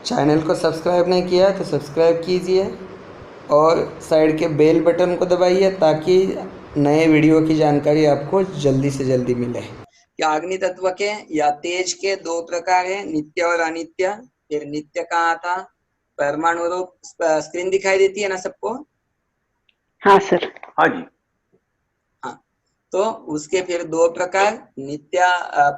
Channel को subscribe नहीं किया तो सब्सक्राइब कीजिए और साइड के बेल बटन को दबाइए ताकि नए वीडियो की जानकारी आपको जल्दी से जल्दी मिले। कि अग्नि तत्व के या तेज के दो प्रकार है, नित्य और अनित्य। फिर नित्य कहाँ था? परमाणु रूप। स्क्रीन दिखाई देती है ना सबको? हाँ सर। हाँ जी। हाँ, तो उसके फिर दो प्रकार, नित्य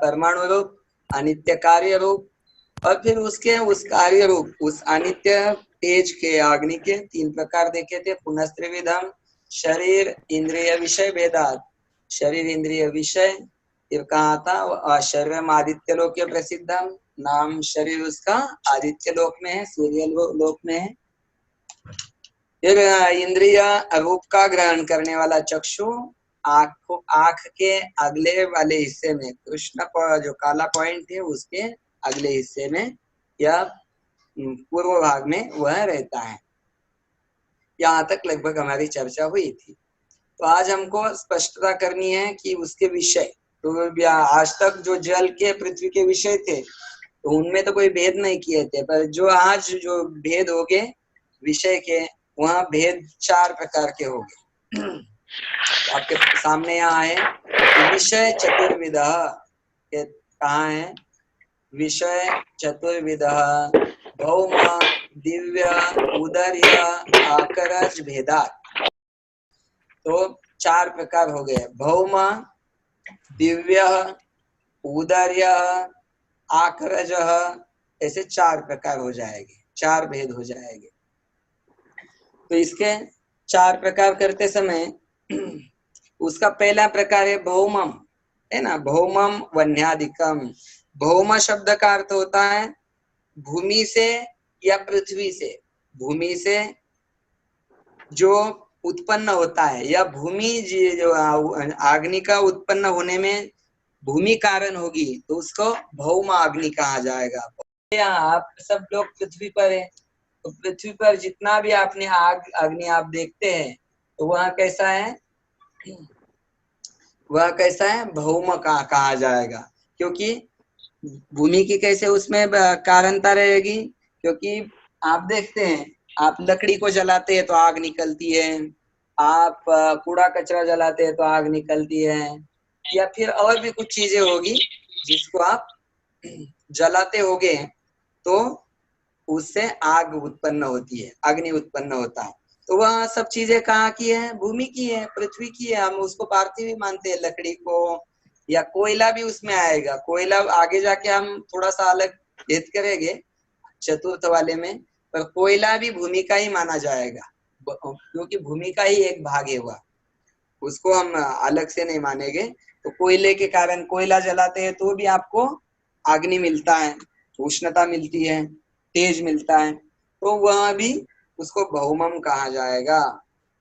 परमाणु रूप, अनित्य कार्य रूप। और फिर उसके उस कार्य रूप उस अनित्य तेज के अग्नि के तीन प्रकार देखे थे। पुनस्त्रिविधम, शरीर इंद्रिय विषय भेदात। शरीर इंद्रिय विषय फिर कहा था शरीर आदित्य लोक के प्रसिद्धम, नाम शरीर उसका आदित्य लोक में है, सूर्य लोक में है। फिर इंद्रिय रूप का ग्रहण करने वाला चक्षु आंख के अगले वाले हिस्से में, कृष्ण जो काला पॉइंट है उसके अगले हिस्से में या पूर्व भाग में वह रहता है। यहाँ तक लगभग हमारी चर्चा हुई थी। तो आज हमको स्पष्टता करनी है कि उसके विषय। तो आज तक जो जल के पृथ्वी के विषय थे तो उनमें तो कोई भेद नहीं किए थे, पर जो आज जो भेद हो गए विषय के, वहाँ भेद चार प्रकार के हो गए। तो आपके सामने यहाँ है विषय चतुर्विध। कहाँ है? विषय चतुर्विध भौम दिव्य उदर्य आकरज भेदात। तो चार प्रकार हो गए, भौम दिव्य उदर्य आकरज, ऐसे चार प्रकार हो जाएंगे, चार भेद हो जाएंगे। तो इसके चार प्रकार करते समय उसका पहला प्रकार है भौमम, है ना? भौमम वन्याधिकम। भौम शब्द का अर्थ होता है भूमि से या पृथ्वी से। भूमि से जो उत्पन्न होता है या भूमि जो अग्नि का उत्पन्न होने में भूमि कारण होगी तो उसको भौम अग्नि कहा जाएगा। आप सब लोग पृथ्वी पर है, तो पृथ्वी पर जितना भी आपने आग अग्नि आप देखते हैं तो वह कैसा है? वह कैसा है? भौम का कहा जाएगा। क्योंकि भूमि की कैसे उसमें कारणता रहेगी? क्योंकि आप देखते हैं, आप लकड़ी को जलाते हैं तो आग निकलती है, आप कूड़ा कचरा जलाते हैं तो आग निकलती है, या फिर और भी कुछ चीजें होगी जिसको आप जलाते होगे तो उससे आग उत्पन्न होती है, अग्नि उत्पन्न होता है। तो वह सब चीजें कहाँ की है? भूमि की है, पृथ्वी की है। हम उसको पार्थिव भी मानते हैं लकड़ी को, या कोयला भी उसमें आएगा। कोयला आगे जाके हम थोड़ा सा अलग भेद करेंगे चतुर्थ वाले में, पर कोयला भी भूमि का ही माना जाएगा क्योंकि भूमि का ही एक भाग है वह, उसको हम अलग से नहीं मानेंगे। तो कोयले के कारण कोयला जलाते हैं तो भी आपको अग्नि मिलता है, उष्णता मिलती है, तेज मिलता है, तो वह भी उसको भौमम कहा जाएगा।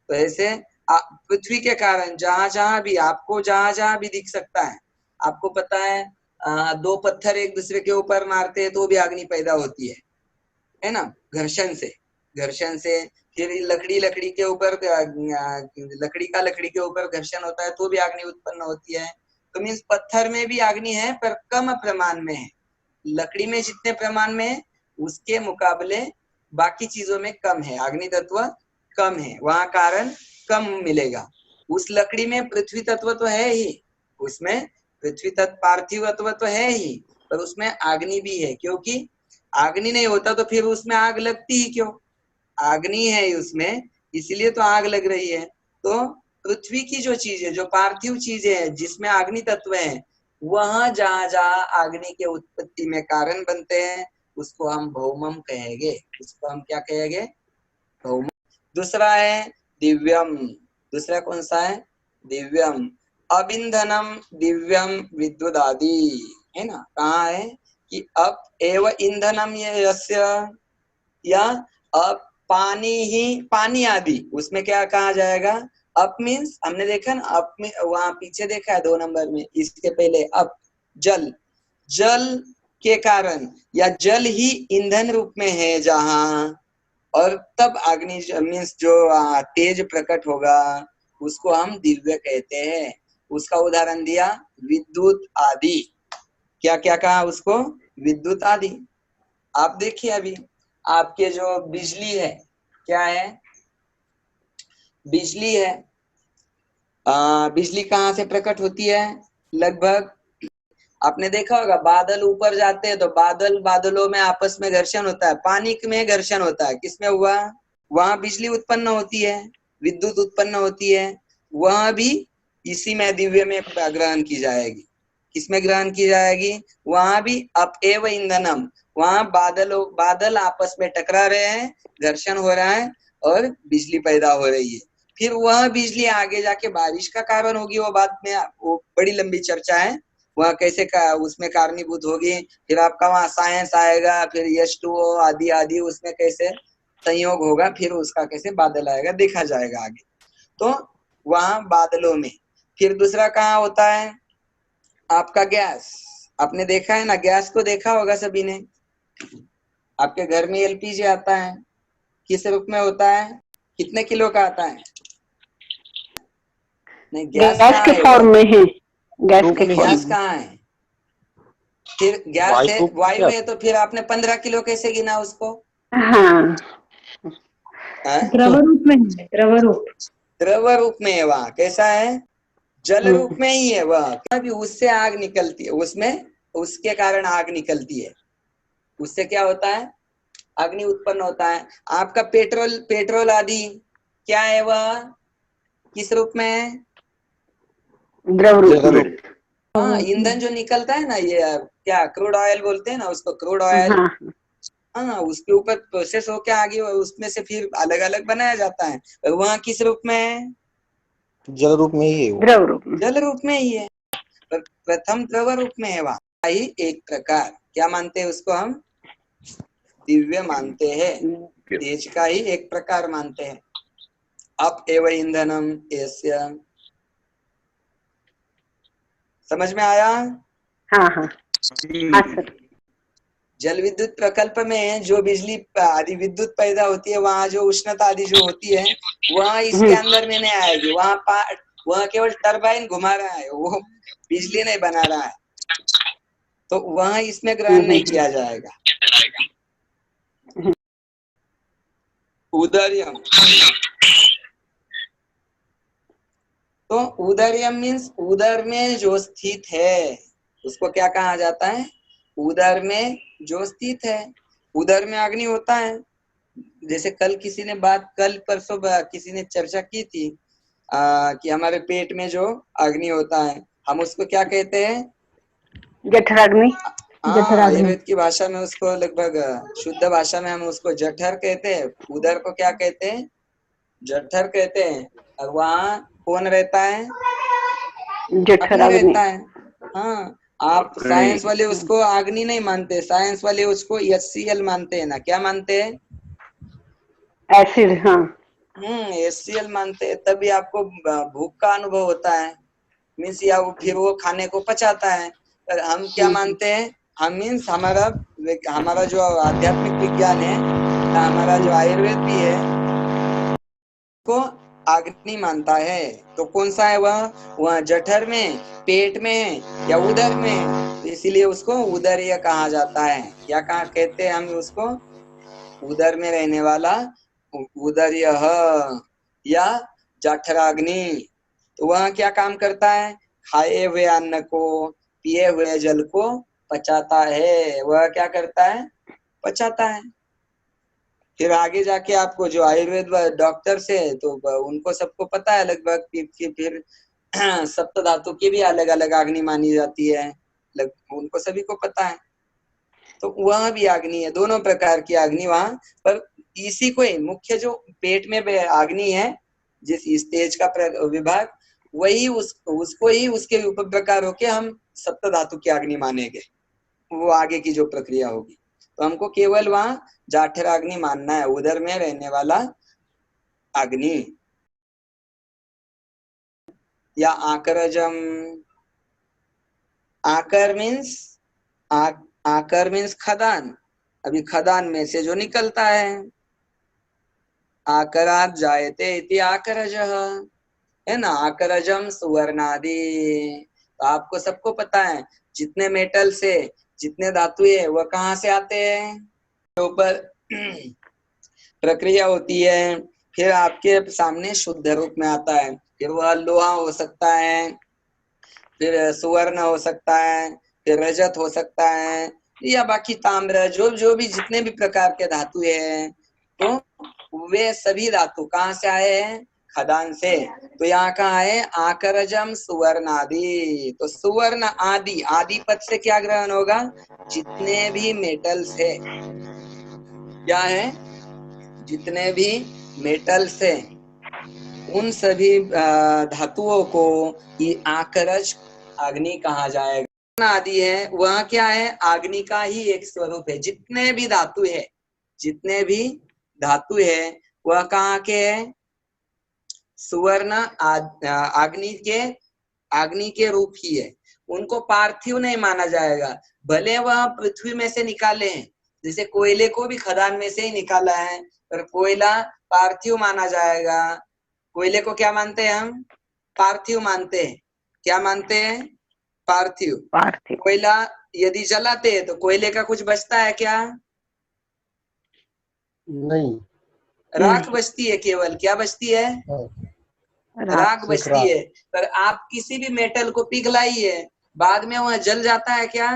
तो ऐसे पृथ्वी के कारण जहां जहां भी आपको जहां जहां भी दिख सकता है, आपको पता है दो पत्थर एक दूसरे के ऊपर मारते हैं तो भी अग्नि पैदा होती है ना? घर्षण से, घर्षण से। फिर लकड़ी के ऊपर लकड़ी के ऊपर घर्षण होता है तो भी अग्नि उत्पन्न होती है। तो मीन्स पत्थर में भी अग्नि है पर कम प्रमाण में है। लकड़ी में जितने प्रमाण में है उसके मुकाबले बाकी चीजों में कम है, अग्नि तत्व कम है, वहां कारण कम मिलेगा। उस लकड़ी में पृथ्वी तत्व तो है ही, उसमें पृथ्वी तत्व पार्थिव तत्व तो है ही, पर उसमें अग्नि भी है। क्योंकि अग्नि नहीं होता तो फिर उसमें आग लगती ही क्यों? अग्नि है उसमें, इसलिए तो आग लग रही है। तो पृथ्वी की जो चीज है, जो पार्थिव चीजें है जिसमें अग्नि तत्व है, वह जहां जहां अग्नि के उत्पत्ति में कारण बनते हैं उसको हम भौमम कहेंगे। उसको हम क्या कहेंगे? भौमम। दूसरा है दिव्यम। दूसरा कौन सा है? दिव्यम। अबिंधनम दिव्यम विद्युदादि, है ना? कहाँ है कि अप एव ईंधनम यस्य, या अप पानी ही पानी आदि, उसमें क्या कहा जाएगा? अप मीन्स हमने देखा ना, अप में वहां पीछे देखा है 2 नंबर में, इसके पहले अप जल, जल के कारण या जल ही ईंधन रूप में है जहां, और तब अग्नि मीन्स जो तेज प्रकट होगा उसको हम दिव्य कहते हैं। उसका उदाहरण दिया विद्युत आदि। क्या क्या कहा उसको? विद्युत आदि। आप देखिए अभी आपके जो बिजली है, क्या है, बिजली है। बिजली कहाँ से प्रकट होती है? लगभग आपने देखा होगा, बादल ऊपर जाते हैं तो बादलों में आपस में घर्षण होता है, पानी में घर्षण होता है, किसमें हुआ? वहां बिजली उत्पन्न होती है, विद्युत उत्पन्न होती है, वह भी इसी में दिव्य में ग्रहण की जाएगी। किसमें ग्रहण की जाएगी? वहां भी अप एव ईंधनम, वहां बादल आपस में टकरा रहे हैं, घर्षण हो रहा है और बिजली पैदा हो रही है। फिर वह बिजली आगे जाके बारिश का कारण होगी, वो बात में वो बड़ी लंबी चर्चा है, वह कैसे उसमें कारणीभूत होगी। फिर आपका वहां साइंस आएगा, फिर H2O आदि आदि, उसमें कैसे संयोग होगा, फिर उसका कैसे बादल आएगा, देखा जाएगा आगे। तो वहां बादलों में। फिर दूसरा कहाँ होता है? आपका गैस। आपने देखा है ना, गैस को देखा होगा सभी ने। आपके घर में LPG आता है, किस रूप में होता है? कितने किलो का आता है? नहीं, गैस गैस कहाँ के है फॉर्म इधर? में है, गैस रूप के में फॉर्म गैस में। कहाँ है? फिर गैस है, वायु वायु है, तो फिर आपने 15 किलो कैसे गिना उसको? हाँ, द्रव रूप में है, द्रव रूप। द्रव रूप में है वह। कैसा है? जल रूप में ही है वह। अभी उससे आग निकलती है, उसमें उसके कारण आग निकलती है। उससे क्या होता है? अग्नि उत्पन्न होता है। आपका पेट्रोल आदि क्या है वह? किस रूप में है? द्रव रूप जल में। रूप। हाँ, ईंधन जो निकलता है ना, ये क्या क्रूड ऑयल बोलते हैं ना उसको, क्रूड ऑयल। हाँ, हाँ, उसके ऊपर प्रोसेस होके आगे उसमें से फिर अलग अलग बनाया जाता है। और वहाँ किस रूप में है? जल रूप में ही है वो। द्रव रूप में। जल रूप में ही है, पर प्रथम द्रव रूप में है वहाँ ही एक प्रकार। क्या मानते हैं उसको हम? दिव्य मानते हैं, तेज का ही एक प्रकार मानते हैं। अप एव ईंधनम यस्य। समझ में आया? हाँ हाँ हाँ सर। जल विद्युत प्रकल्प में जो बिजली आदि विद्युत पैदा होती है, वहां जो उष्णता आदि जो होती है, वह इसके अंदर में नहीं आएगी। वहां केवल टरबाइन घुमा रहा है, वो बिजली नहीं बना रहा है, तो वहां इसमें ग्रहण नहीं किया जाएगा। उदर्यम, तो उदर्यम मीन्स उदर में जो स्थित है, उसको क्या कहा जाता है? उदर में जो स्थित है। उदर में अग्नि होता है। जैसे कल परसों किसी ने चर्चा की थी कि हमारे पेट में जो अग्नि होता है, हम उसको क्या कहते हैं? जठराग्नि। हाँ, आयुर्वेद की भाषा में उसको, लगभग शुद्ध भाषा में हम उसको जठर कहते हैं। उदर को क्या कहते हैं? जठर कहते हैं। और वहाँ कौन रहता है? अग्नि जठराग्नि। रहता है। हाँ, आप साइंस वाले उसको अग्नि नहीं मानते, साइंस वाले उसको HCl मानते हैं ना। क्या मानते हैं? एसिड। हाँ। HCl मानते हैं, तभी आपको भूख का अनुभव होता है, मीन्स, या फिर वो खाने को पचाता है। पर हम क्या मानते हैं? हम मीन्स हमारा जो आध्यात्मिक विज्ञान है, हमारा जो आयुर्वेद भी है, को अग्नि मानता है। तो कौन सा है वह जठर में, पेट में, या उदर में? इसीलिए उसको उदरीय कहा जाता है। क्या कहा कहते हैं हम उसको? उदर में रहने वाला उदरीय या जठराग्नि। तो वह क्या काम करता है? खाए हुए अन्न को, पिए हुए जल को पचाता है। वह क्या करता है? पचाता है। फिर आगे जाके आपको जो आयुर्वेद डॉक्टर से, तो उनको सबको पता है लगभग कि फिर सप्त धातु की भी अलग अलग अग्नि मानी जाती है, उनको सभी को पता है। तो वह भी अग्नि है, दोनों प्रकार की अग्नि वहां पर। इसी को ही मुख्य जो पेट में अग्नि है, जिस स्टेज का विभाग, वही उसको ही उसके उप प्रकार होके हम सप्त धातु की अग्नि मानेंगे। वो आगे की जो प्रक्रिया होगी, तो हमको केवल वहां जाठराग्नि मानना है, उधर में रहने वाला अग्नि। या आकरजम। आकर मीन्स आकर मीन्स खदान। अभी खदान में से जो निकलता है, आकरात जायते इति आकरजः, है ना। आकरजम सुवर्णादि। तो आपको सबको पता है, जितने मेटल से जितने धातु है वह कहाँ से आते हैं? ऊपर प्रक्रिया होती है, फिर आपके सामने शुद्ध रूप में आता है। फिर वह लोहा हो सकता है, फिर सुवर्ण हो सकता है, फिर रजत हो सकता है, या बाकी ताम्र, जो जो भी जितने भी प्रकार के धातु है, तो वे सभी धातु कहाँ से आए हैं? खदान से। तो यहाँ कहाँ है? आकरजम सुवर्ण आदि। तो सुवर्ण आदि, आदि पद से क्या ग्रहण होगा? जितने भी मेटल्स है, क्या है? जितने भी मेटल्स है, उन सभी धातुओं को ये आकरज अग्नि कहा जाएगा। आदि है वह क्या है? अग्नि का ही एक स्वरूप है। जितने भी धातु है, जितने भी धातु है, वह कहाँ के है? सुवर्ण अग्नि के रूप ही है। उनको पार्थिव नहीं माना जाएगा, भले वह पृथ्वी में से निकाले हैं। जैसे कोयले को भी खदान में से ही निकाला है, पर कोयला पार्थिव माना जाएगा। कोयले को क्या मानते हैं हम? पार्थिव मानते हैं। क्या मानते हैं? पार्थिव। पार्थिव। कोयला यदि जलाते हैं तो कोयले का कुछ बचता है क्या? नहीं। राख बचती है केवल। क्या बचती है? राख बचती है। पर आप किसी भी मेटल को पिघलाइए, बाद में वह जल जाता है क्या?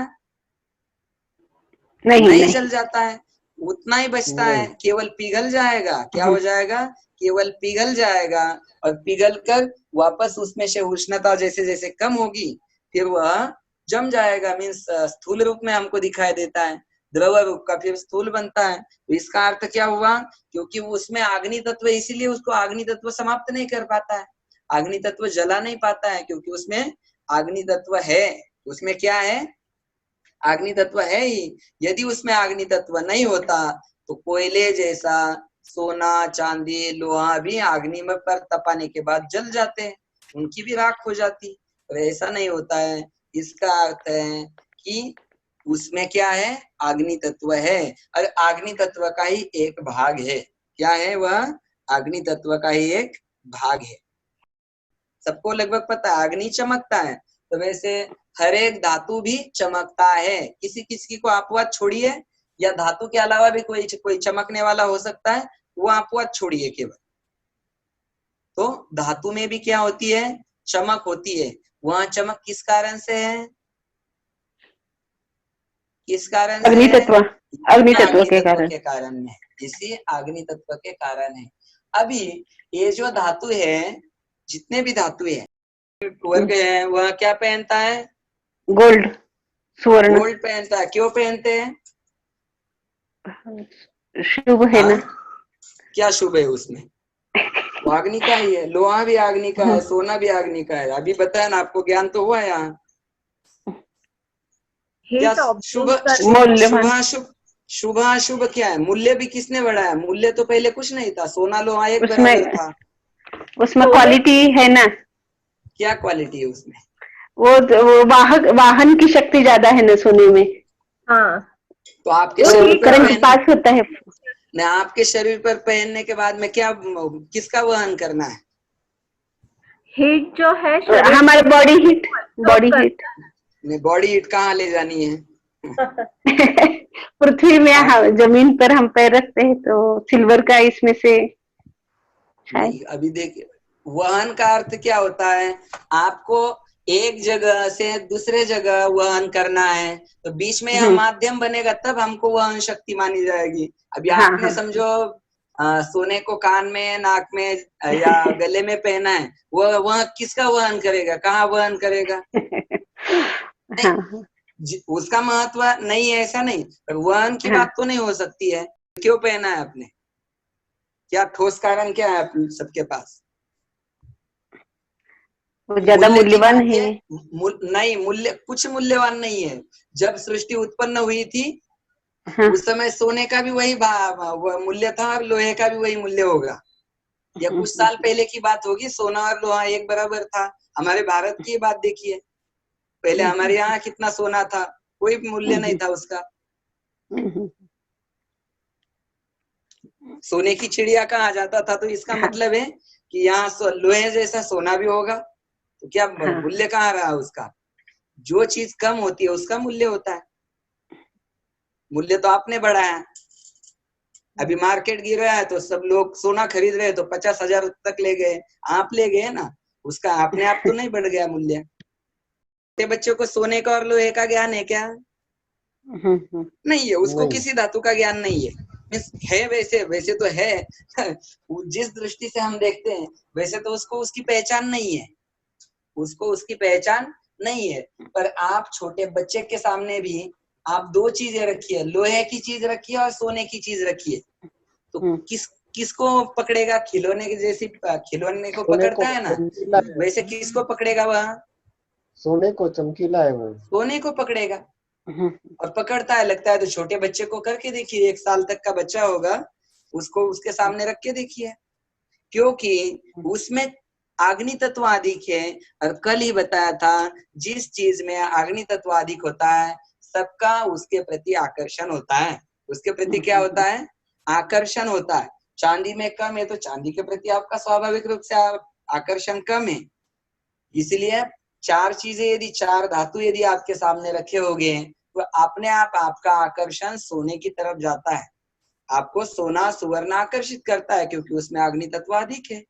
नहीं जल जाता है, उतना ही बचता है, केवल पिघल जाएगा। क्या हो जाएगा? केवल पिघल जाएगा। और पिघल कर वापस उसमें से उष्णता जैसे जैसे कम होगी, फिर वह जम जाएगा। मीन्स स्थूल रूप में हमको दिखाई देता है, द्रव रूप का फिर स्थूल बनता है। तो इसका अर्थ क्या हुआ? क्योंकि उसमें अग्नि तत्व, इसीलिए उसको अग्नि तत्व समाप्त नहीं कर पाता है, अग्नि तत्व जला नहीं पाता है, क्योंकि उसमें अग्नि तत्व है। उसमें क्या है? अग्नि तत्व है ही। यदि उसमें अग्नि तत्व नहीं होता तो कोयले जैसा सोना, चांदी, लोहा भी अग्नि में पर तपाने के बाद जल जाते हैं, उनकी भी राख हो जाती। पर ऐसा नहीं होता है। इसका अर्थ है कि उसमें क्या है? अग्नि तत्व है, और अग्नि तत्व का ही एक भाग है। क्या है वह? अग्नि तत्व का ही एक भाग है। सबको लगभग पता है अग्नि चमकता है, तो वैसे हर एक धातु भी चमकता है। किसी किसी को अपवाद छोड़िए, या धातु के अलावा भी कोई चमकने वाला हो सकता है, वो अपवाद छोड़िए केवल। तो धातु में भी क्या होती है? चमक होती है। वह चमक किस कारण से है? किस कारण से अग्नि है? तत्व, अग्नि तत्व के कारण। के कारण है। इसी अग्नि तत्व के कारण है। अभी ये जो धातु है, जितने भी धातु है, वर्ग है, वह क्या पहनता है? गोल्ड, सुवर्ण। गोल्ड पहनता है। क्यों पहनते हैं? शुभ है ना। क्या शुभ है उसमें? वो अग्नि का ही है। लोहा भी अग्नि का है, सोना भी अग्नि का है। अभी बताया ना आपको, ज्ञान तो हुआ यहाँ। क्या शुभ शुभाशुभ? शुभाशुभ क्या है? मूल्य भी किसने बढ़ाया? मूल्य तो पहले कुछ नहीं था, सोना लोहा एक बराबर था। उसमें क्वालिटी है ना। क्या क्वालिटी है उसमें? वो वाहन की शक्ति ज्यादा है ना सोने में। हाँ, तो आपके शरीर पर करंट पास होता है ना, आपके शरीर पर पहनने के बाद में क्या, किसका वहन करना है? हीट जो है शरीर, हमारे body heat, body heat. Body heat कहाँ ले जानी है? पृथ्वी में, हाँ, जमीन पर हम पैर रखते हैं तो सिल्वर का इसमें से नहीं। अभी देखिए, वहन का अर्थ क्या होता है? आपको एक जगह से दूसरे जगह वहन करना है, तो बीच में यह माध्यम बनेगा, तब हमको वहन शक्ति मानी जाएगी। अभी आपने समझो सोने को कान में, नाक में या गले में पहना है, वह किसका वहन करेगा? कहाँ वहन करेगा? उसका महत्व नहीं है, ऐसा नहीं, पर वहन की बात तो नहीं हो सकती है। क्यों पहना है आपने? क्या ठोस कारण क्या है आप सबके पास? वो ज्यादा मूल्यवान है। नहीं, मूल्य कुछ मूल्यवान नहीं है। जब सृष्टि उत्पन्न हुई थी, उस समय सोने का भी वही मूल्य था, और लोहे का भी वही मूल्य होगा। या कुछ साल पहले की बात होगी, सोना और लोहा एक बराबर था। हमारे भारत की बात देखिए, पहले हमारे यहाँ कितना सोना था, कोई मूल्य नहीं था उसका। सोने की चिड़िया कहा जाता था, तो इसका मतलब है कि यहाँ लोहे जैसा सोना भी होगा। तो क्या मूल्य कहाँ रहा उसका? जो चीज कम होती है उसका मूल्य होता है। मूल्य तो आपने बढ़ाया, अभी मार्केट गिर रहा है तो सब लोग सोना खरीद रहे हैं, तो 50,000 तक ले गए, आप ले गए ना, उसका अपने आप तो नहीं बढ़ गया मूल्य। छोटे बच्चों को सोने का और लोहे का ज्ञान है क्या? नहीं है, उसको नहीं। किसी धातु का ज्ञान नहीं है। है वैसे, वैसे तो है जिस दृष्टि से हम देखते हैं वैसे तो उसको उसकी पहचान नहीं है, उसको उसकी पहचान नहीं है। पर आप छोटे बच्चे के सामने भी आप दो चीजें रखिए, लोहे की चीज रखिए और सोने की चीज रखिए, तो किसको पकड़ेगा? खिलौने की जैसी, खिलौने को सोने को पकड़ता है ना, चमकीला है, वैसे किसको पकड़ेगा? वह सोने को चमकीला है वो। सोने को पकड़ेगा और पकड़ता है, लगता है। तो छोटे बच्चे को करके देखिए, 1 साल तक का बच्चा होगा, उसको उसके सामने रख के देखिए, क्योंकि उसमें अग्नि तत्व अधिक है। और कल ही बताया था, जिस चीज में अग्नि तत्व अधिक होता है सबका उसके प्रति आकर्षण होता है। उसके प्रति क्या होता है? आकर्षण होता है। चांदी में कम है तो चांदी के प्रति आपका स्वाभाविक रूप से आकर्षण कम है। इसलिए 4 चीजें यदि, 4 धातु यदि आपके सामने रखे होंगे तो अपने आप आपका आकर्षण सोने की तरफ जाता है। आपको सोना सुवर्ण आकर्षित करता है क्योंकि उसमें अग्नि तत्व अधिक है।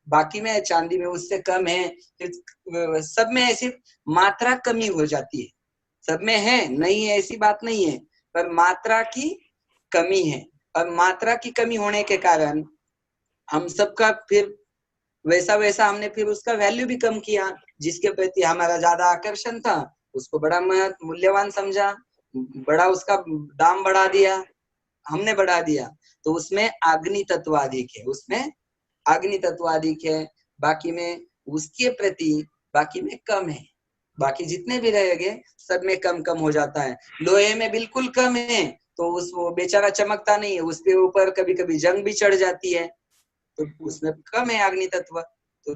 बाकी में चांदी में उससे कम है, सब में ऐसी मात्रा कमी हो जाती है। सब में है, नहीं है ऐसी बात नहीं है, पर मात्रा की कमी है। और मात्रा की कमी होने के कारण हम सबका फिर वैसा वैसा हमने फिर उसका वैल्यू भी कम किया। जिसके प्रति हमारा ज्यादा आकर्षण था उसको बड़ा मूल्यवान समझा, बड़ा उसका दाम बढ़ा दिया, हमने बढ़ा दिया। तो उसमें अग्नि तत्व अधिक है, उसमें अग्नि तत्व अधिक है। बाकी में उसके प्रति बाकी में कम है। बाकी जितने भी रहेंगे सब में कम कम हो जाता है। लोहे में बिल्कुल कम है तो वो बेचारा चमकता नहीं है, उसके ऊपर कभी कभी जंग भी चढ़ जाती है, तो उसमें कम है अग्नि तत्व। तो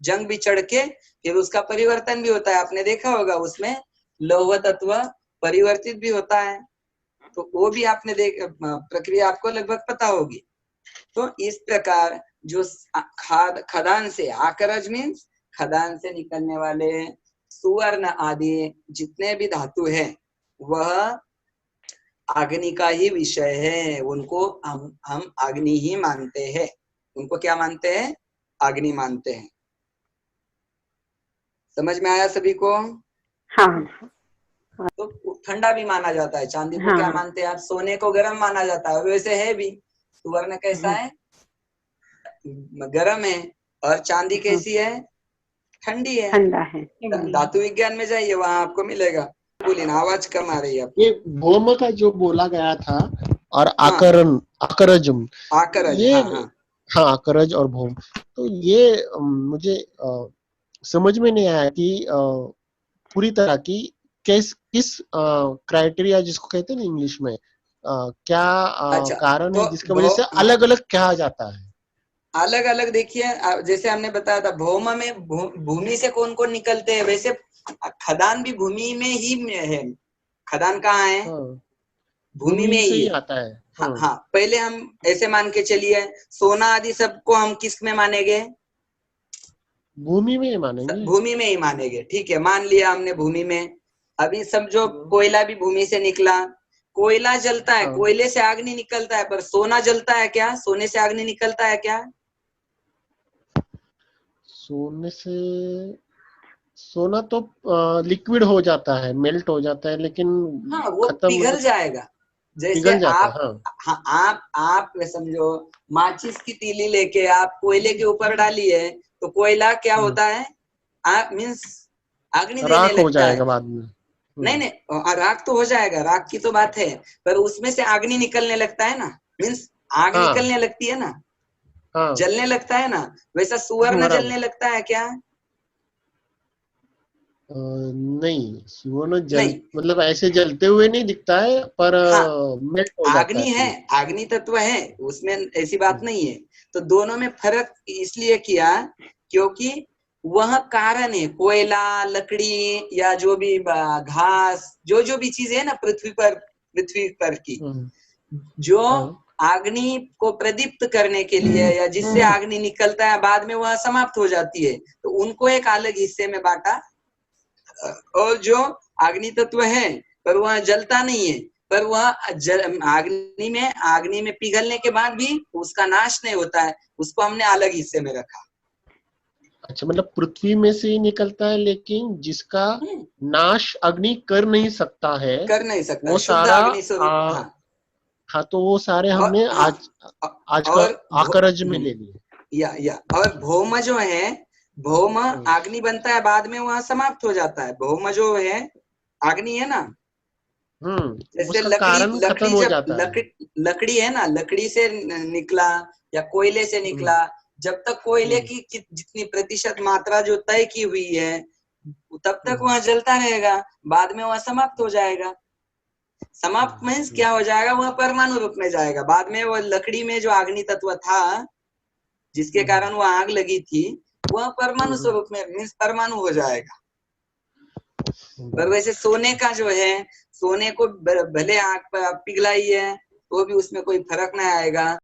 जंग भी चढ़ के फिर उसका परिवर्तन भी होता है। आपने देखा होगा उसमें लौह तत्व परिवर्तित भी होता है, तो वो भी आपने प्रक्रिया आपको लगभग पता होगी। तो इस प्रकार जो खदान से, आकरज मीन्स खदान से निकलने वाले सुवर्ण आदि जितने भी धातु है वह अग्नि का ही विषय है। उनको हम अग्नि ही मानते हैं। उनको क्या मानते हैं? अग्नि मानते हैं। समझ में आया सभी को? हाँ। तो ठंडा भी माना जाता है। चांदी को हाँ। क्या मानते हैं आप? सोने को गर्म माना जाता है। वैसे है भी, सुवर्ण कैसा है? गर्म है। और चांदी कैसी है? ठंडी है। ठंडा है। धातु विज्ञान में जाइए, वहां आपको मिलेगा। बोलिए ना, आवाज कम आ रही है आपकी। ये भौम का जो बोला गया था और हाँ, आकरजम, आकरज, ये हाँ हाँ हाँ आकरज और भौम, तो ये मुझे समझ में नहीं आया कि पूरी तरह की किस क्राइटेरिया जिसको कहते हैं ना इंग्लिश में, क्या अच्छा। कारण तो है जिसकी वजह से अलग अलग कहा जाता है? अलग अलग देखिए, जैसे हमने बताया था भौम में भूमि से कौन कौन निकलते हैं। वैसे खदान भी भूमि में ही है। खदान कहाँ है? हाँ, भूमि में से ही ही है। आता है। हाँ हाँ, पहले हम ऐसे मान के चलिए, सोना आदि सबको हम किस में मानेंगे? भूमि में मानेंगे। भूमि में ही मानेंगे। ठीक है, मान लिया हमने भूमि में। अभी समझो कोयला भी भूमि से निकला, कोयला जलता है, हाँ। कोयले से अग्नि निकलता है, पर सोना जलता है क्या? सोने से अग्नि निकलता है क्या? सोने से, सोना तो लिक्विड हो जाता है, मेल्ट हो जाता है, लेकिन हाँ, वो खत्म पिघल मतलब जाएगा। जैसे पिघल जाता है। आप, हाँ हाँ, आप समझो माचिस की तीली लेके आप कोयले के ऊपर डालिए तो कोयला क्या होता है? मीन्स अग्नि देने राख हो लगता है। जाएगा बाद में। नहीं नहीं, राख तो हो जाएगा, राख की तो बात है, पर उसमें से अग्नि निकलने लगता है ना, मीन्स आग हाँ निकलने लगती है ना, हाँ जलने लगता है ना। वैसा सुवर्ण बराबर। जलने लगता है क्या? नहीं, सुवर्ण जल नहीं। मतलब ऐसे जलते हुए नहीं दिखता है, पर हाँ, मेल्ट हो जाता है अग्नि है, फिर। अग्नि तत्व है, उसमें ऐसी बात नहीं है। तो दोनों में फर्क इसलिए किया क्योंकि वह कारण है। कोयला, लकड़ी या जो भी घास, जो भी चीजें है ना पृथ्वी पर की, जो हाँ अग्नि को प्रदीप्त करने के लिए या जिससे अग्नि निकलता है बाद में वह समाप्त हो जाती है, तो उनको एक अलग हिस्से में बांटा। और जो अग्नि तत्व है पर वह जलता नहीं है, पर वह अग्नि में पिघलने के बाद भी उसका नाश नहीं होता है, उसको हमने अलग हिस्से में रखा। अच्छा, मतलब पृथ्वी में से ही निकलता है, लेकिन जिसका नाश अग्नि कर नहीं सकता है, कर नहीं सकता, वो शुद्ध सारा अग्नि स्वरूप। हाँ, हाँ, तो वो सारे हमने हाँ, आज का और आकरज में ले लिए। या और भौम जो है, भौम अग्नि बनता है, बाद में वहां समाप्त हो जाता है। भौम जो है अग्नि है ना, जैसे उसका कारण खत्म हो जाता है। लकड़ी है ना, लकड़ी से निकला या कोयले से निकला, जब तक कोयले की जितनी प्रतिशत मात्रा जो तय की हुई है, तब तक वह जलता रहेगा, बाद में वह समाप्त हो जाएगा। समाप्त मीन्स क्या हो जाएगा, वह परमाणु रूप में जाएगा। बाद में वह लकड़ी में जो अग्नि तत्व था, जिसके कारण वह आग लगी थी, वह परमाणु स्वरूप में मीन्स परमाणु हो जाएगा। पर वैसे सोने का जो है, सोने को भले आग पिघलाई है तो भी उसमें कोई फर्क नहीं आएगा।